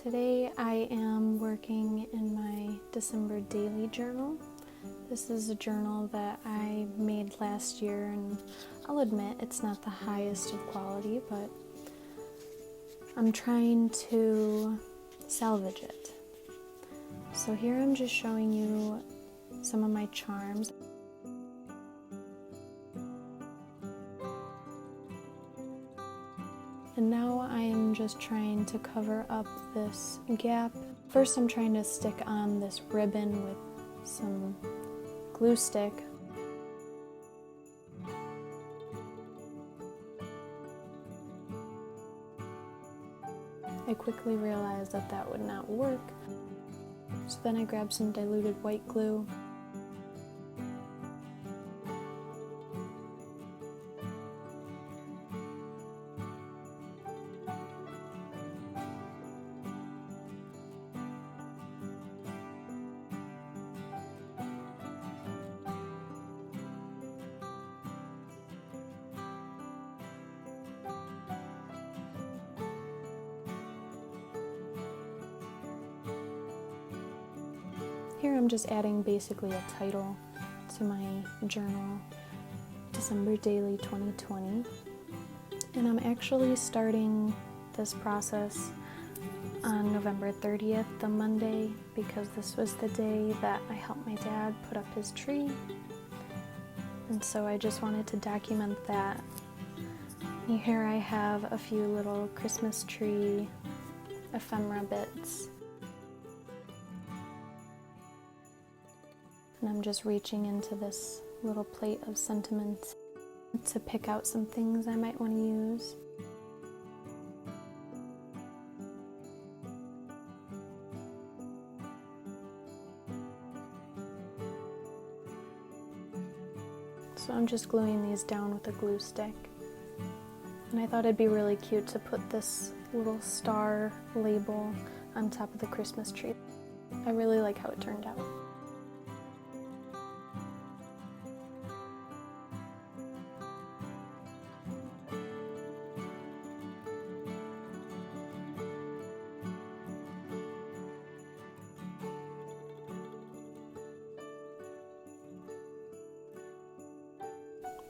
Today I am working in my December daily journal. This is a journal that I made last year, and I'll admit it's not the highest of quality, but I'm trying to salvage it. So here I'm just showing you some of my charms. And now I am just trying to cover up this gap. First I'm trying to stick on this ribbon with some glue stick. I quickly realized that that would not work. So then I grabbed some diluted white glue. Here I'm just adding basically a title to my journal, December Daily 2020. And I'm actually starting this process on November 30th, the Monday, because this was the day that I helped my dad put up his tree. And so I just wanted to document that. And here I have a few little Christmas tree ephemera bits. And I'm just reaching into this little plate of sentiments to pick out some things I might want to use. So I'm just gluing these down with a glue stick. And I thought it'd be really cute to put this little star label on top of the Christmas tree. I really like how it turned out.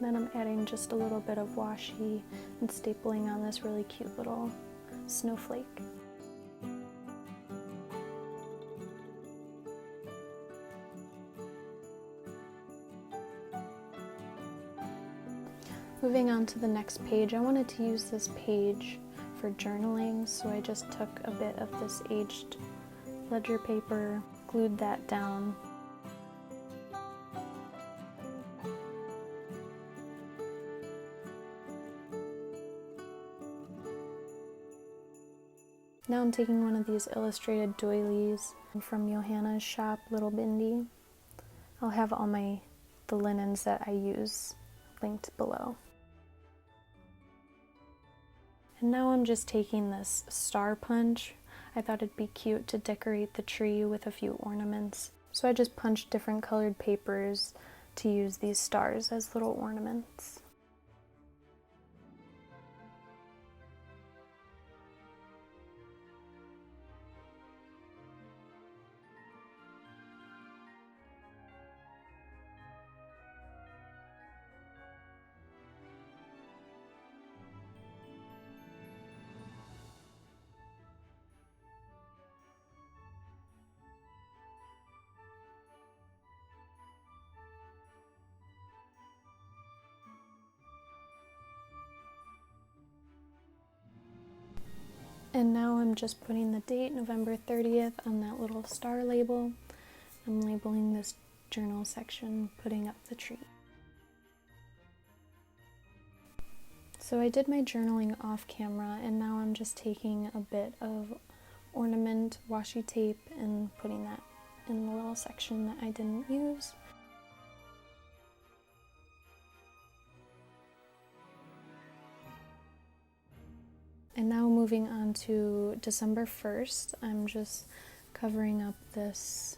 Then I'm adding just a little bit of washi and stapling on this really cute little snowflake. Moving on to the next page, I wanted to use this page for journaling, so I just took a bit of this aged ledger paper, glued that down. Now I'm taking one of these illustrated doilies from Johanna's shop, Little Bindi. I'll have all the linens that I use linked below. And now I'm just taking this star punch. I thought it'd be cute to decorate the tree with a few ornaments. So I just punched different colored papers to use these stars as little ornaments. And now I'm just putting the date, November 30th, on that little star label. I'm labeling this journal section, putting up the tree. So I did my journaling off camera, and now I'm just taking a bit of ornament washi tape and putting that in the little section that I didn't use. And now moving on to December 1st, I'm just covering up this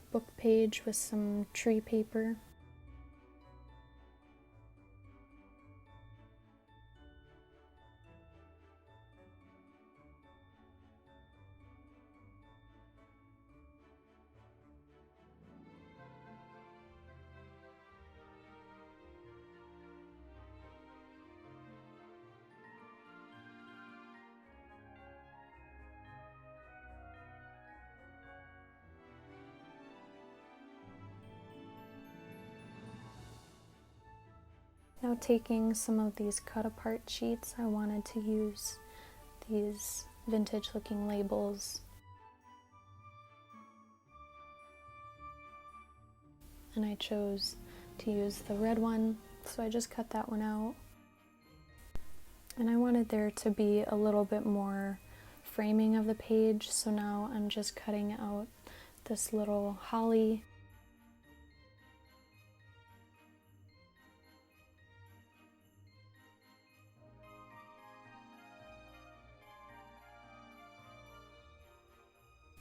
book page with some tree paper. Now taking some of these cut apart sheets, I wanted to use these vintage looking labels. And I chose to use the red one, so I just cut that one out. And I wanted there to be a little bit more framing of the page, so now I'm just cutting out this little holly.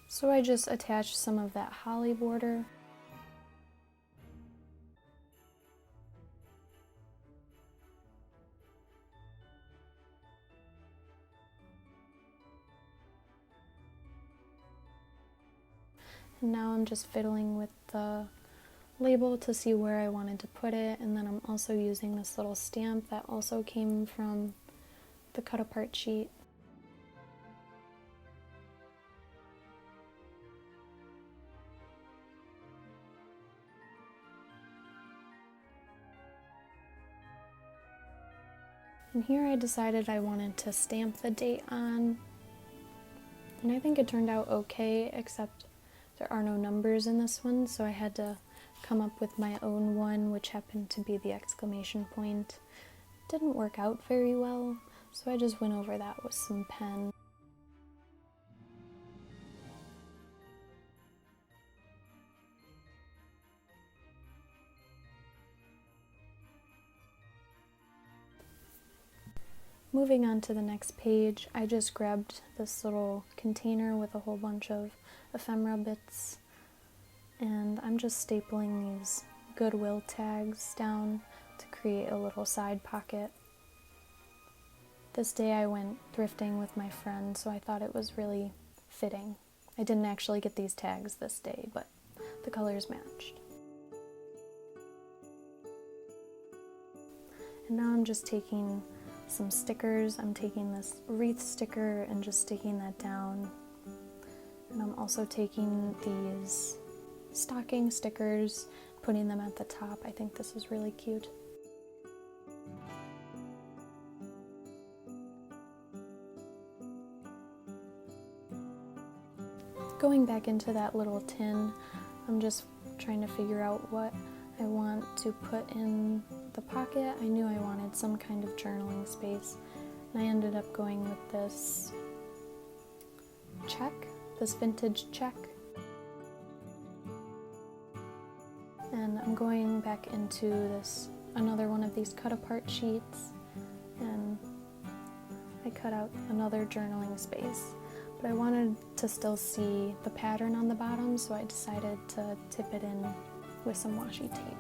So I just attached some of that holly border. And now I'm just fiddling with the label to see where I wanted to put it, and then I'm also using this little stamp that also came from the cut apart sheet. And here I decided I wanted to stamp the date on, and I think it turned out okay, except there are no numbers in this one, so I had to come up with my own one, which happened to be the exclamation point. It didn't work out very well, so I just went over that with some pen. Moving on to the next page, I just grabbed this little container with a whole bunch of ephemera bits, and I'm just stapling these Goodwill tags down to create a little side pocket. This day I went thrifting with my friend, so I thought it was really fitting. I didn't actually get these tags this day, but the colors matched. And now I'm just taking some stickers. I'm taking this wreath sticker and just sticking that down. And I'm also taking these stocking stickers, putting them at the top. I think this is really cute. Going back into that little tin, I'm just trying to figure out what I want to put in the pocket. I knew I wanted some kind of journaling space, and I ended up going with this check, this vintage check. And I'm going back into another one of these cut apart sheets, and I cut out another journaling space. But I wanted to still see the pattern on the bottom, so I decided to tip it in with some washi tape.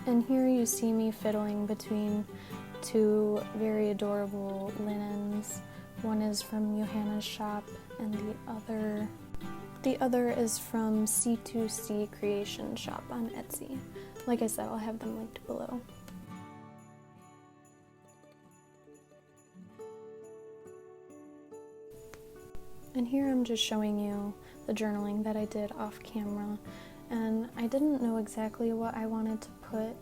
And here you see me fiddling between two very adorable linens. One is from Johanna's shop, and the other is from C2C Creation Shop on Etsy. Like I said, I'll have them linked below. And here I'm just showing you the journaling that I did off camera. And I didn't know exactly what I wanted to put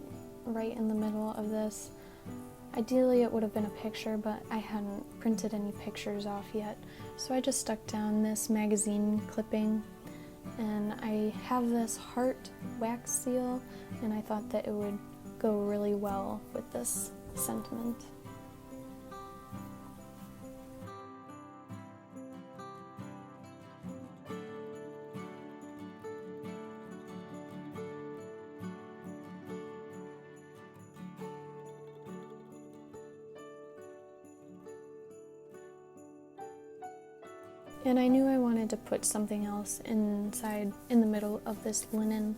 right in the middle of this. Ideally it would have been a picture, but I hadn't printed any pictures off yet. So I just stuck down this magazine clipping, and I have this heart wax seal, and I thought that it would go really well with this sentiment. And I knew I wanted to put something else inside, in the middle of this linen,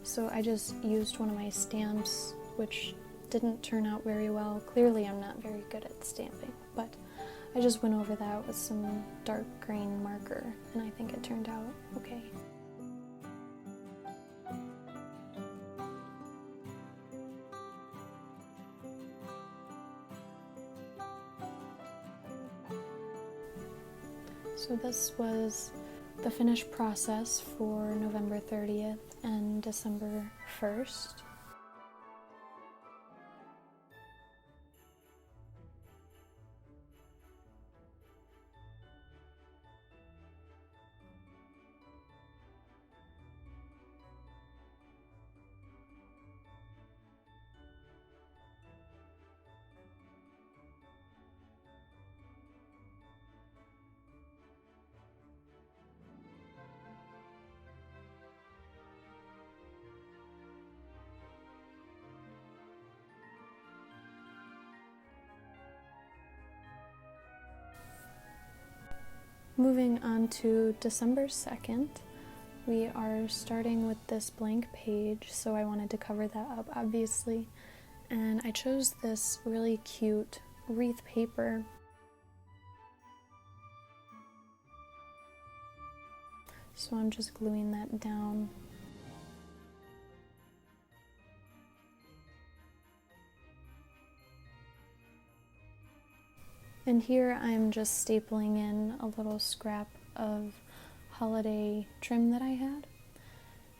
so I just used one of my stamps which didn't turn out very well. Clearly I'm not very good at stamping, but I just went over that with some dark green marker, and I think it turned out okay. So this was the finished process for November 30th and December 1st. Moving on to December 2nd, we are starting with this blank page, so I wanted to cover that up, obviously. And I chose this really cute wreath paper. So I'm just gluing that down. And here I'm just stapling in a little scrap of holiday trim that I had.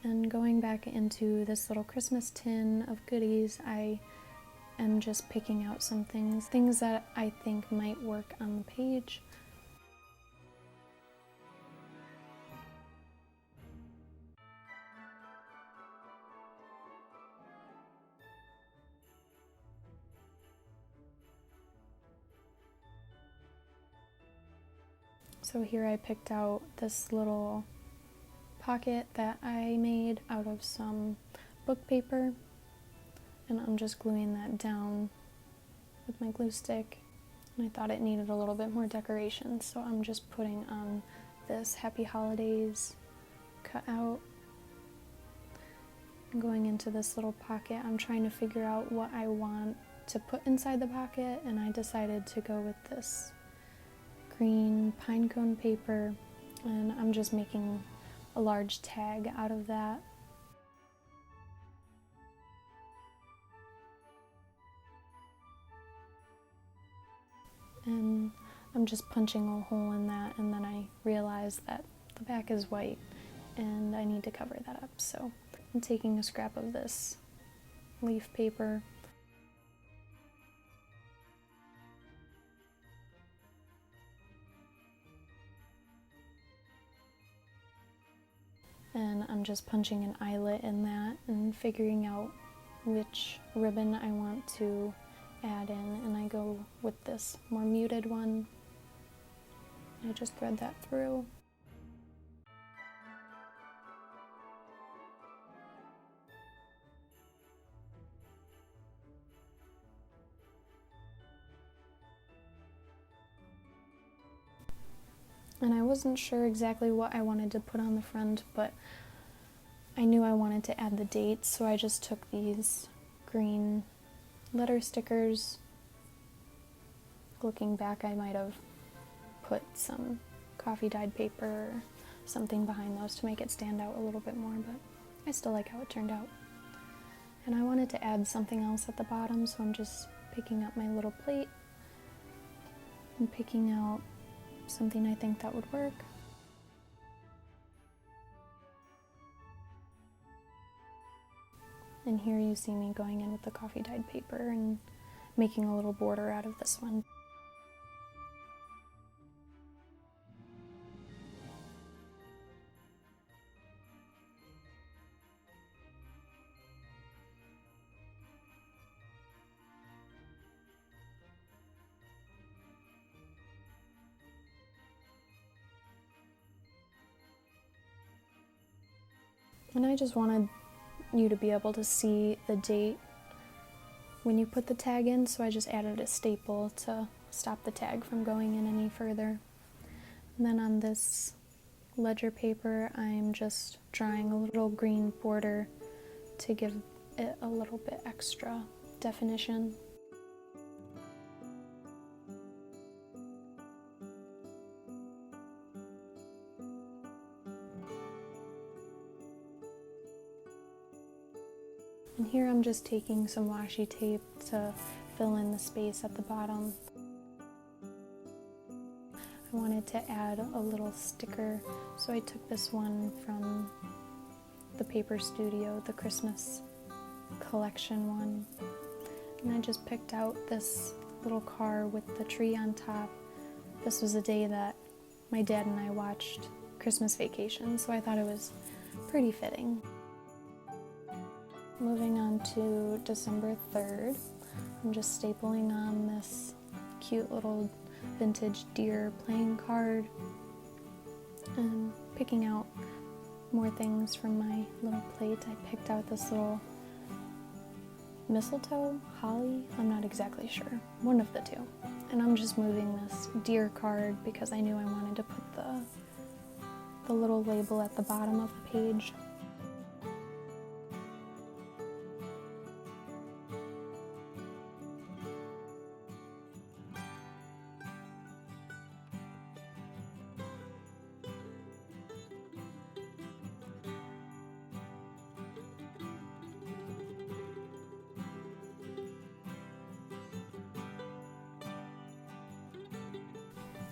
And going back into this little Christmas tin of goodies, I am just picking out some things that I think might work on the page. So here I picked out this little pocket that I made out of some book paper, and I'm just gluing that down with my glue stick. And I thought it needed a little bit more decoration, so I'm just putting on this Happy Holidays cutout. And going into this little pocket, I'm trying to figure out what I want to put inside the pocket, and I decided to go with this green pine cone paper, and I'm just making a large tag out of that. And I'm just punching a hole in that, and then I realized that the back is white and I need to cover that up. So I'm taking a scrap of this leaf paper, and I'm just punching an eyelet in that and figuring out which ribbon I want to add in, and I go with this more muted one. I just thread that through. And I wasn't sure exactly what I wanted to put on the front, but I knew I wanted to add the dates, so I just took these green letter stickers. Looking back, I might have put some coffee dyed paper or something behind those to make it stand out a little bit more, but I still like how it turned out. And I wanted to add something else at the bottom, so I'm just picking up my little plate and picking out something I think that would work. And here you see me going in with the coffee dyed paper and making a little border out of this one. And I just wanted you to be able to see the date when you put the tag in, so I just added a staple to stop the tag from going in any further. And then on this ledger paper, I'm just drawing a little green border to give it a little bit extra definition. And here I'm just taking some washi tape to fill in the space at the bottom. I wanted to add a little sticker, so I took this one from the Paper Studio, the Christmas collection one. And I just picked out this little car with the tree on top. This was a day that my dad and I watched Christmas Vacation, so I thought it was pretty fitting. Moving on to December 3rd, I'm just stapling on this cute little vintage deer playing card and picking out more things from my little plate. I picked out this little mistletoe, holly, I'm not exactly sure, one of the two. And I'm just moving this deer card because I knew I wanted to put the little label at the bottom of the page.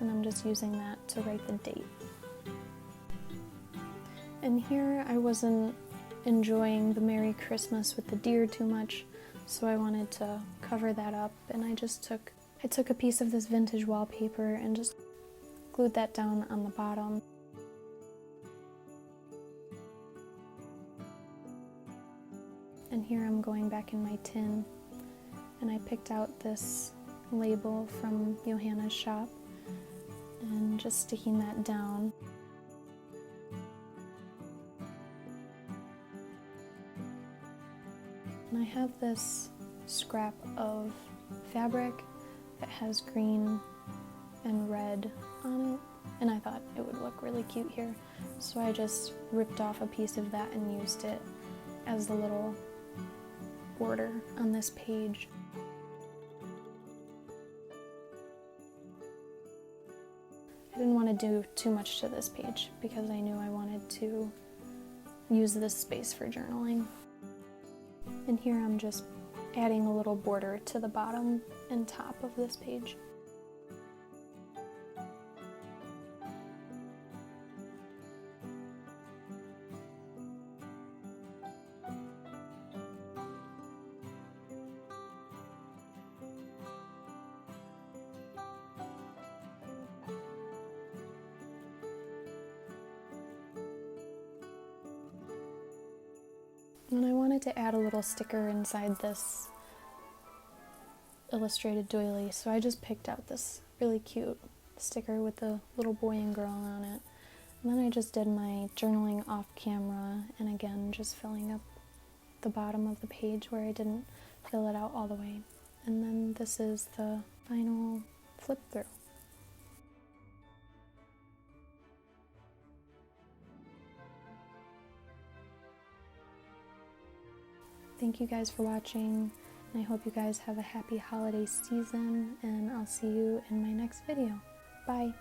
And I'm just using that to write the date. And here I wasn't enjoying the Merry Christmas with the deer too much, so I wanted to cover that up, and I took a piece of this vintage wallpaper and just glued that down on the bottom. And here I'm going back in my tin, and I picked out this label from Johanna's shop and just sticking that down. And I have this scrap of fabric that has green and red on it, and I thought it would look really cute here, so I just ripped off a piece of that and used it as the little border on this page. I didn't want to do too much to this page because I knew I wanted to use this space for journaling. And here I'm just adding a little border to the bottom and top of this page. And I wanted to add a little sticker inside this illustrated doily, so I just picked out this really cute sticker with the little boy and girl on it. And then I just did my journaling off camera, and again just filling up the bottom of the page where I didn't fill it out all the way. And then this is the final flip through. Thank you guys for watching, and I hope you guys have a happy holiday season, and I'll see you in my next video. Bye!